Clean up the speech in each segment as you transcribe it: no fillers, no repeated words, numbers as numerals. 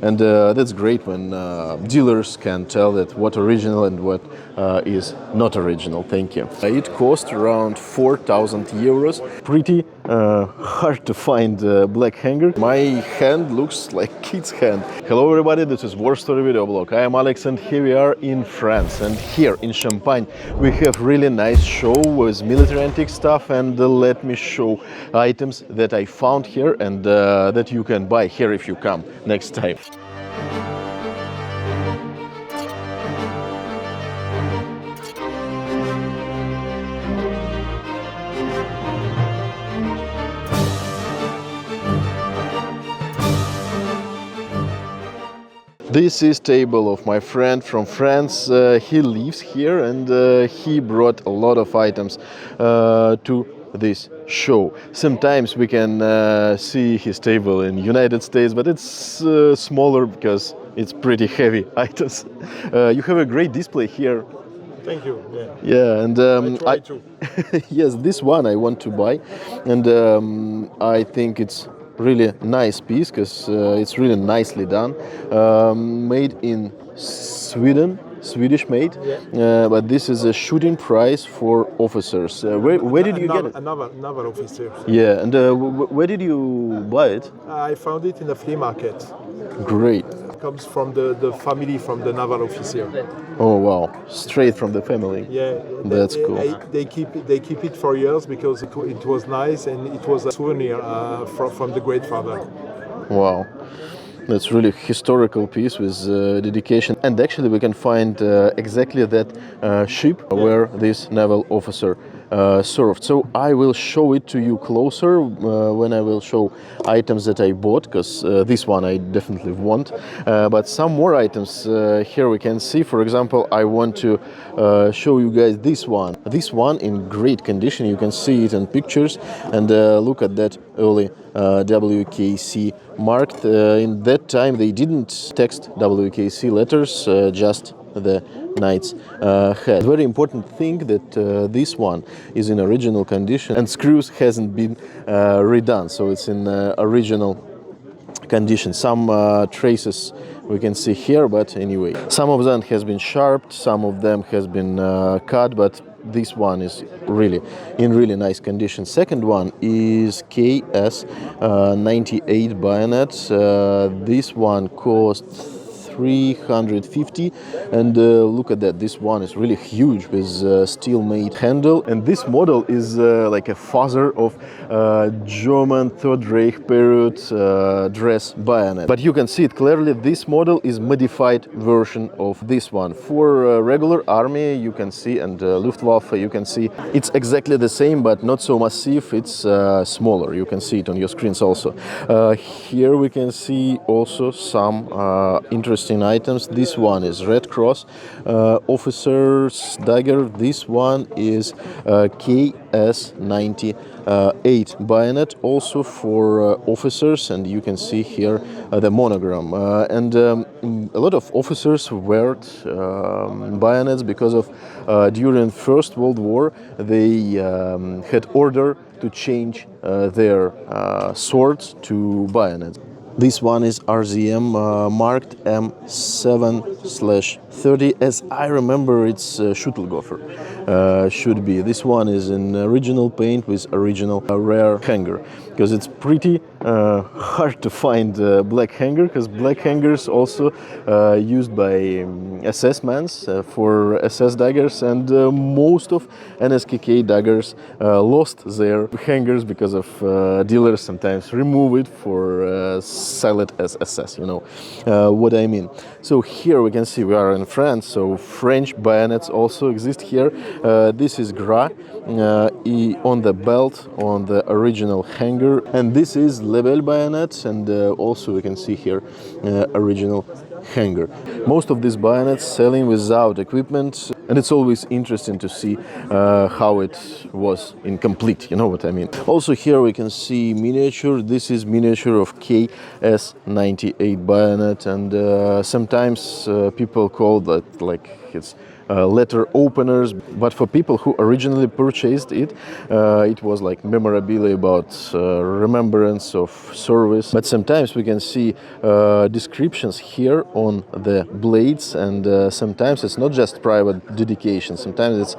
And that's great when dealers can tell that what original and what is not original. Thank you. It cost around 4,000 euros. Pretty hard to find black hanger. My hand looks like kid's hand. Hello everybody, this is WarStory video blog. I am Alex and here we are in France, and here in Champagne we have really nice show with military antique stuff, and let me show items that I found here and that you can buy here if you come next time. This is table of my friend from France. He lives here and he brought a lot of items to this show. Sometimes we can see his table in United States, but it's smaller because it's pretty heavy items. You have a great display here. Thank you. Yeah, and I try to. yes, this one I want to buy, and I think it's really nice piece because it's really nicely done, made in Sweden, Swedish made, but this is a shooting prize for officers. Where did you get it? Another officer. Yeah, and where did you buy it? I found it in a flea market. Great. It comes from the family from the naval officer. Oh wow, straight from the family. Yeah, that's cool. They keep it for years because it was nice and it was a souvenir from the great father. Wow. That's really historical piece with dedication, and actually we can find exactly that ship where this naval officer served. So I will show it to you closer when I will show items that I bought, because this one I definitely want. But some more items here we can see. For example, I want to show you guys this one. This one in great condition. You can see it in pictures, and look at that early WKC marked. In that time they didn't text WKC letters, just the Knight's head. Very important thing that this one is in original condition and screws hasn't been redone, so it's in original condition. Some traces we can see here, but anyway, some of them has been sharpened, some of them has been cut, but this one is really in really nice condition. Second one is KS 98 bayonet. This one cost 350, and look at that, this one is really huge with steel made handle, and this model is like a father of German Third Reich period dress bayonet. But you can see it clearly, this model is modified version of this one. For regular army you can see, and Luftwaffe you can see, it's exactly the same but not so massive, it's smaller. You can see it on your screens also. Here we can see also some interesting items. This one is Red Cross officer's dagger. This one is KS 98 bayonet, also for officers, and you can see here the monogram. And a lot of officers wear bayonets because of during First World War they had order to change their swords to bayonets. This one is RZM marked M7/30. As I remember, it's Schüttelgoffer, should be. This one is in original paint with original rare hanger, because it's pretty hard to find black hanger, because black hangers also used by SS men for SS daggers, and most of NSKK daggers lost their hangers because of dealers sometimes remove it for sell it as SS, you know what I mean. So here we can see we are in France, so French bayonets also exist here. This is Gras on the belt, on the original hanger, and this is Lebel bayonet, and also we can see here original hanger. Most of these bayonets selling without equipment, and it's always interesting to see how it was incomplete, you know what I mean. Also here we can see miniature. This is miniature of KS 98 bayonet, and sometimes people call that like it's letter openers. But for people who originally purchased it, it was like memorabilia about remembrance of service. But sometimes we can see descriptions here on the blades, and sometimes it's not just private dedication. Sometimes it's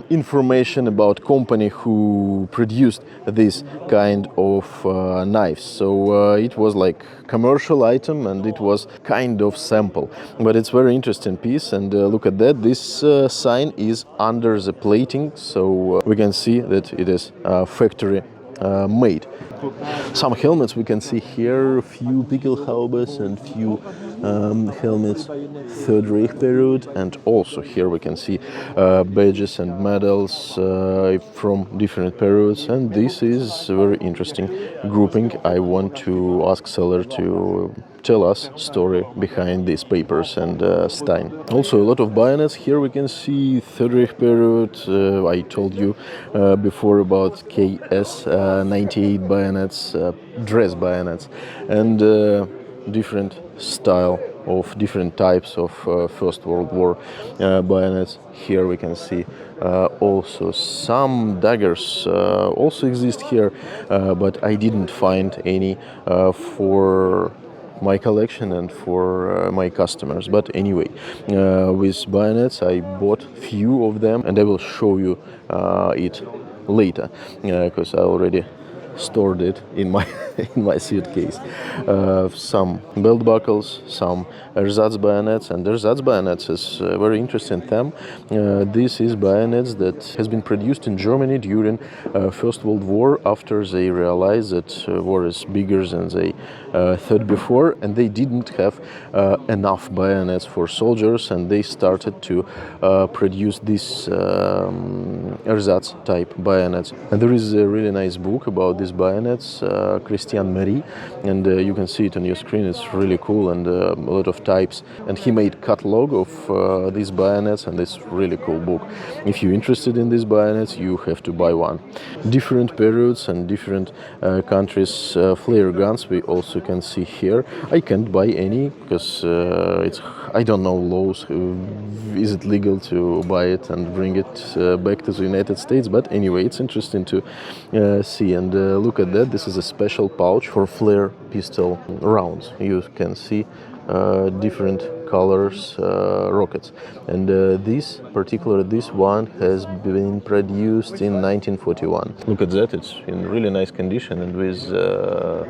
information about company who produced this kind of knives. So it was like commercial item, and it was kind of sample. But it's very interesting piece, and look at that. This sign is under the plating, so we can see that it is factory made. Some helmets we can see here, few Pickelhaubes and few helmets Third Reich period, and also here we can see badges and medals from different periods, and this is a very interesting grouping. I want to ask seller to tell us story behind these papers and Stein. Also a lot of bayonets. Here we can see Third Reich period. I told you before about KS 98 bayonets, dress bayonets, and different style of different types of First World War bayonets. Here we can see also some daggers also exist here, but I didn't find any for my collection and for my customers. But anyway, with bayonets I bought few of them, and I will show you it later because I already stored it in my in my suitcase. Some belt buckles, some ersatz bayonets, and ersatz bayonets is a very interesting theme. This is bayonets that has been produced in Germany during First World War, after they realized that war is bigger than they thought before, and they didn't have enough bayonets for soldiers, and they started to produce this ersatz type bayonets. And there is a really nice book about these bayonets, Christian Marie, and you can see it on your screen. It's really cool, and a lot of types, and he made catalog of these bayonets, and it's really cool book. If you're interested in these bayonets, you have to buy one. Different periods and different countries flare guns we also can see here. I can't buy any because it's, I don't know laws. Is it legal to buy it and bring it back to the United States? But anyway, it's interesting to see. And look at that. This is a special pouch for flare pistol rounds. You can see different colors rockets, and this one has been produced in 1941. Look at that, it's in really nice condition and with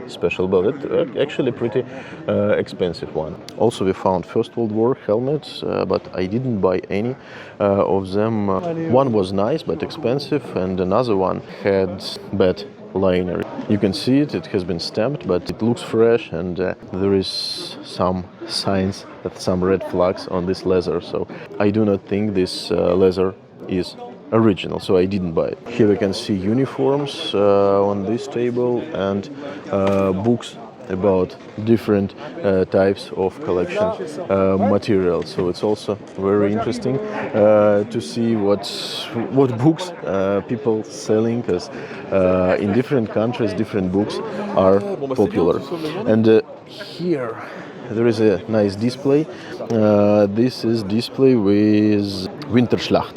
special belt. Actually pretty expensive one. Also we found First World War helmets, but I didn't buy any of them. One was nice but expensive, and another one had bad liner. You can see it, it has been stamped, but it looks fresh, and there is some signs that some red flags on this leather, so I do not think this leather is original, so I didn't buy it. Here we can see uniforms on this table, and books about different types of collection materials. So it's also very interesting to see what books people selling, because in different countries different books are popular. And here there is a nice display. This is display with Winterschlacht.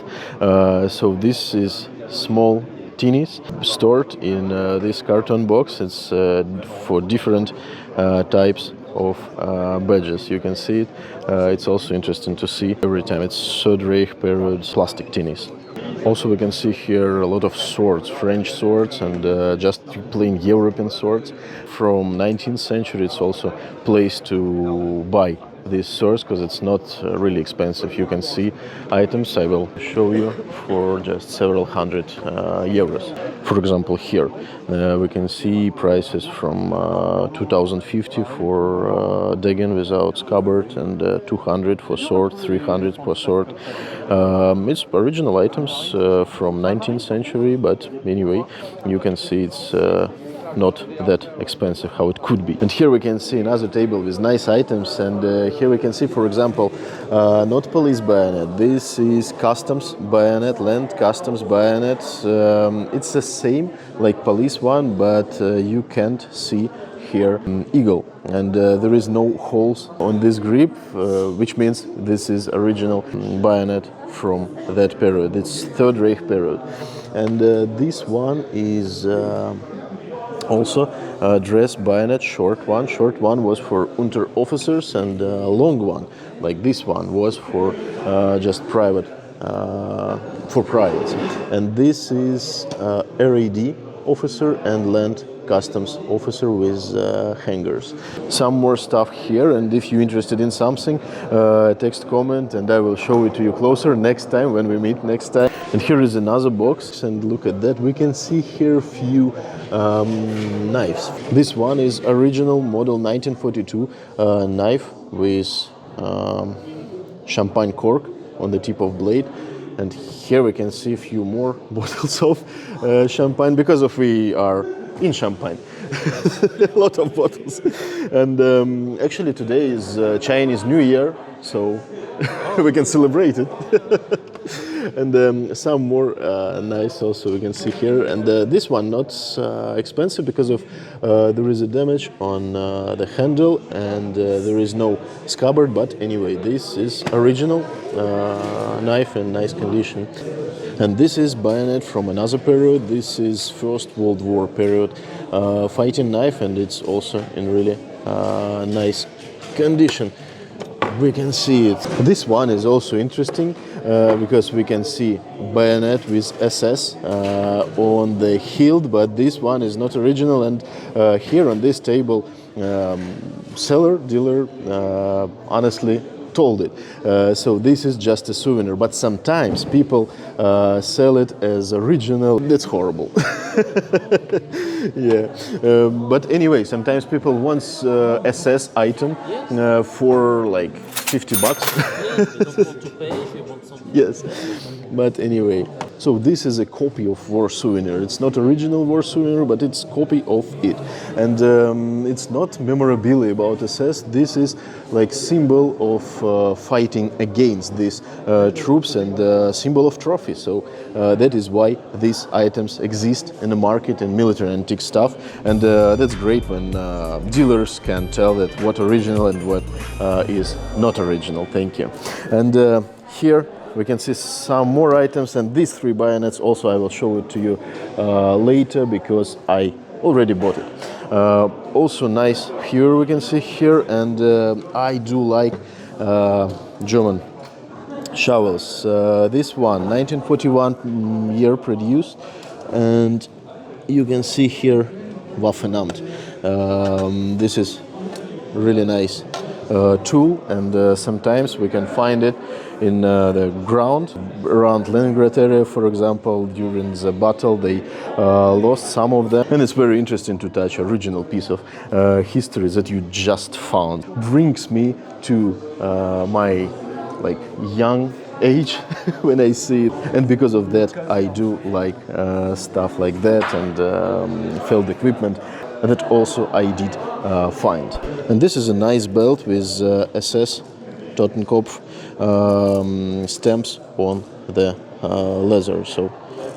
So this is small tinnies stored in this carton box. It's for different types of badges. You can see it. It's also interesting to see every time. It's Third Reich period plastic tinnies. Also we can see here a lot of swords, French swords, and just plain European swords. From 19th century it's also a place to buy these swords because it's not really expensive. You can see items I will show you for just several hundred euros. For example, here we can see prices from 2050 for dagger without scabbard, and 200 for sword, 300 per sword. It's original items from 19th century, but anyway, you can see it's not that expensive how it could be. And here we can see another table with nice items, and here we can see, for example, not police bayonet. This is customs bayonet, land customs bayonet. It's the same like police one, but you can't see here eagle, and there is no holes on this grip, which means this is original bayonet from that period. It's Third Reich period. And this one is also dress bayonet, short one. Short one was for under officers, and long one, like this one, was for just private, for privates. And this is RAD officer and land customs officer with hangers. Some more stuff here, and if you're interested in something, text comment and I will show it to you closer next time when we meet next time. And here is another box, and look at that. We can see here a few knives. This one is original model 1942 knife with champagne cork on the tip of blade. And here we can see a few more bottles of champagne, because we are in Champagne. A lot of bottles. And actually today is Chinese New Year, so we can celebrate it. And some more knives also we can see here. And this one not expensive because of there is a damage on the handle, and there is no scabbard. But anyway, this is original knife in nice condition. And this is bayonet from another period. This is First World War period fighting knife, and it's also in really nice condition. We can see it. This one is also interesting because we can see bayonet with SS on the hilt, but this one is not original. And here on this table, seller, dealer, honestly told it. So this is just a souvenir, but sometimes people sell it as original. That's horrible. Yeah, but anyway, sometimes people want SS item for like $50. Yes, they don't want to pay if you want something. Yes, but anyway. So this is a copy of war souvenir. It's not original war souvenir, but it's copy of it. And it's not memorabilia about SS. This is like symbol of fighting against these troops, and symbol of trophy. So that is why these items exist in the market and military antique stuff. And that's great when dealers can tell that what original and what is not original. Thank you. And here we can see some more items, and these three bayonets also I will show it to you later because I already bought it. Also nice here we can see here, and I do like German shovels. This one 1941 year produced, and you can see here Waffenamt. This is really nice tool, and sometimes we can find it in the ground around Leningrad area, for example. During the battle they lost some of them, and it's very interesting to touch original piece of history that you just found. Brings me to my like young age when I see it, and because of that I do like stuff like that, and field equipment. And that also I did find. And this is a nice belt with SS Totenkopf stamps on the leather. So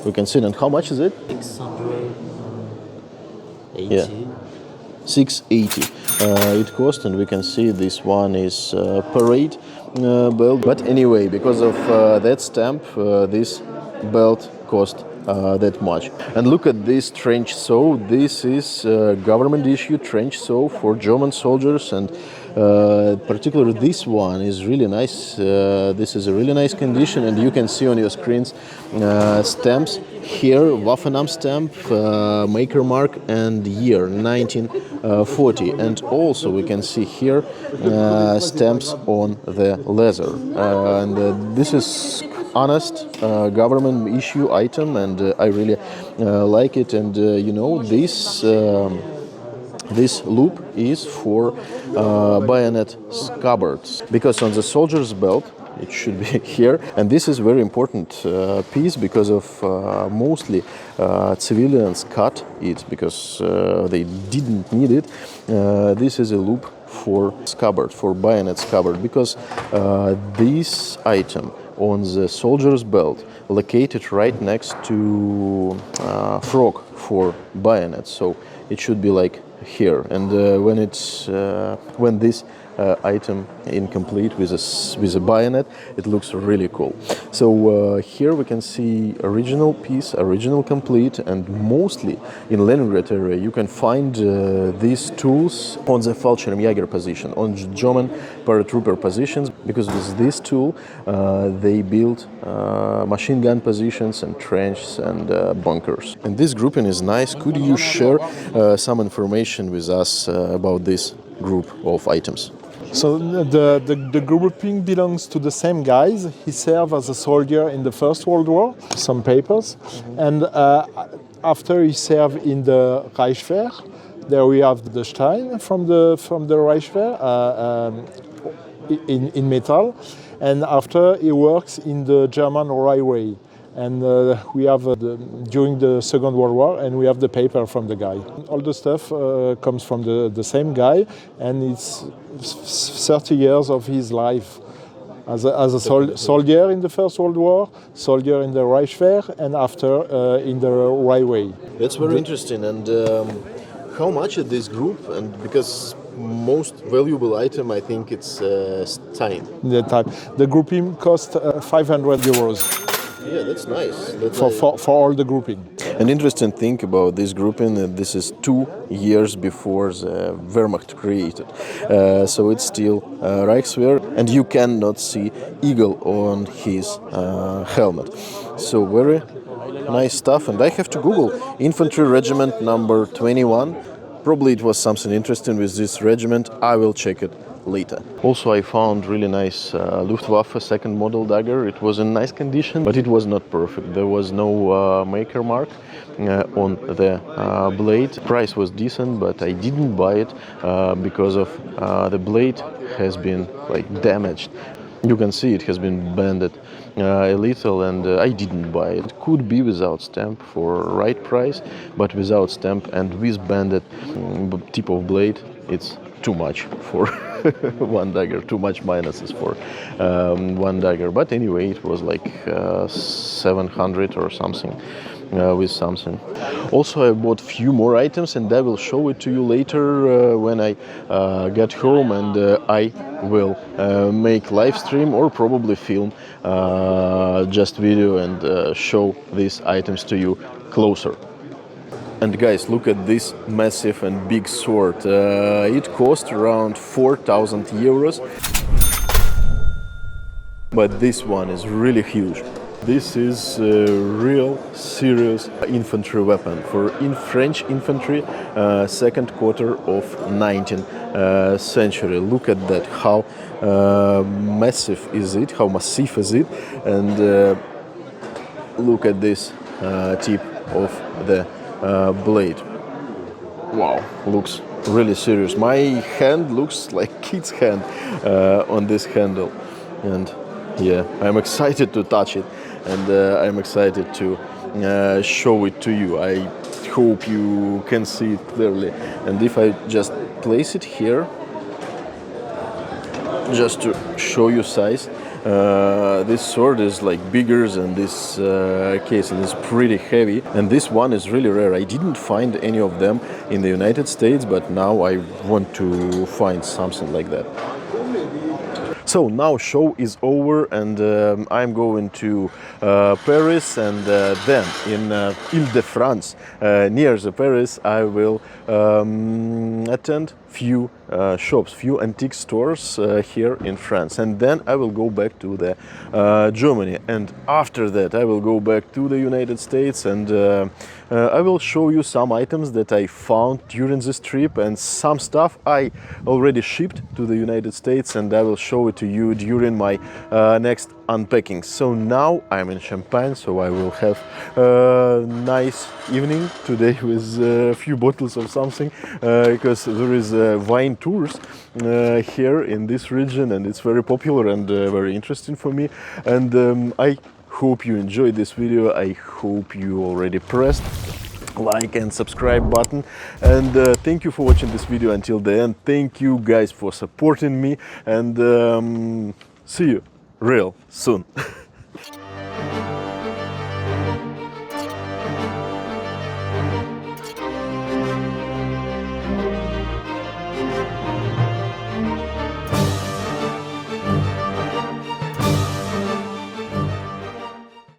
we can see it. And how much is it? 680. Yeah. 680 it cost, and we can see this one is parade belt. But anyway, because of that stamp, this belt cost that much. And look at this trench saw. This is government issued trench saw for German soldiers, and particularly this one is really nice. This is a really nice condition, and you can see on your screens stamps here, Waffenamt stamp, maker mark, and year 1940. And also we can see here stamps on the leather. And this is honest government issue item, and I really like it. And you know, this loop is for bayonet scabbards, because on the soldier's belt it should be here. And this is very important piece because of mostly civilians cut it because they didn't need it. This is a loop for scabbard, for bayonet scabbard, because this item on the soldier's belt located right next to frog for bayonet. So it should be like here, and when this item incomplete with a bayonet, it looks really cool. So here we can see original piece, original complete, and mostly in Leningrad area you can find these tools on the Fallschirmjäger position, on German paratrooper positions, because with this tool they build machine gun positions and trenches and bunkers. And this grouping is nice. Could you share some information with us about this group of items? So the grouping belongs to the same guys. He served as a soldier in the First World War, some papers, and after he served in the Reichswehr. There we have the Stein from the Reichswehr in metal, and after he works in the German railway. And we have during the Second World War, and we have the paper from the guy. All the stuff comes from the same guy, and it's 30 years of his life as a soldier in the First World War, soldier in the Reichswehr, and after in the railway. That's very interesting. And how much is this group? And because most valuable item, I think it's Stein. The grouping cost 500 euros. Yeah, that's nice. For all the grouping. An interesting thing about this grouping, this is 2 years before the Wehrmacht created. So it's still Reichswehr, and you cannot see eagle on his helmet. So very nice stuff. And I have to Google infantry regiment number 21. Probably it was something interesting with this regiment. I will check it later. Also, I found really nice Luftwaffe second model dagger. It was in nice condition, but it was not perfect. There was no maker mark on the blade. Price was decent, but I didn't buy it because of the blade has been damaged. You can see it has been bended a little, and I didn't buy it. It could be without stamp for right price, but without stamp and with bended tip of blade, it's too much for one dagger, too much minuses for one dagger. But anyway, it was 700 or something with something. Also, I bought few more items, and I will show it to you later when I get home, and I will make live stream or probably film just video and show these items to you closer. And guys, look at this massive and big sword. It cost around 4,000 euros. But this one is really huge. This is a real serious infantry weapon for French infantry, second quarter of 19th century. Look at that, how massive is it, how massive is it, and look at this tip of the blade. Wow, looks really serious. My hand looks like kid's hand on this handle, and yeah, I'm excited to touch it, and I'm excited to show it to you. I hope you can see it clearly. And if I just place it here, just to show you size, this sword is bigger than this case, and it's pretty heavy. And this one is really rare. I didn't find any of them in the United States, but now I want to find something like that. So now show is over, and I'm going to Paris, and then in Ile-de-France, near the Paris, I will attend few shops, few antique stores here in France, and then I will go back to the Germany, and after that I will go back to the United States, and I will show you some items that I found during this trip, and some stuff I already shipped to the United States, and I will show it to you during my next unpacking. So now I'm in Champagne, so I will have a nice evening today with a few bottles of something, because there is wine tours here in this region, and it's very popular and very interesting for me. And I hope you enjoyed this video. I hope you already pressed like and subscribe button, and thank you for watching this video until the end. Thank you guys for supporting me, and see you real soon.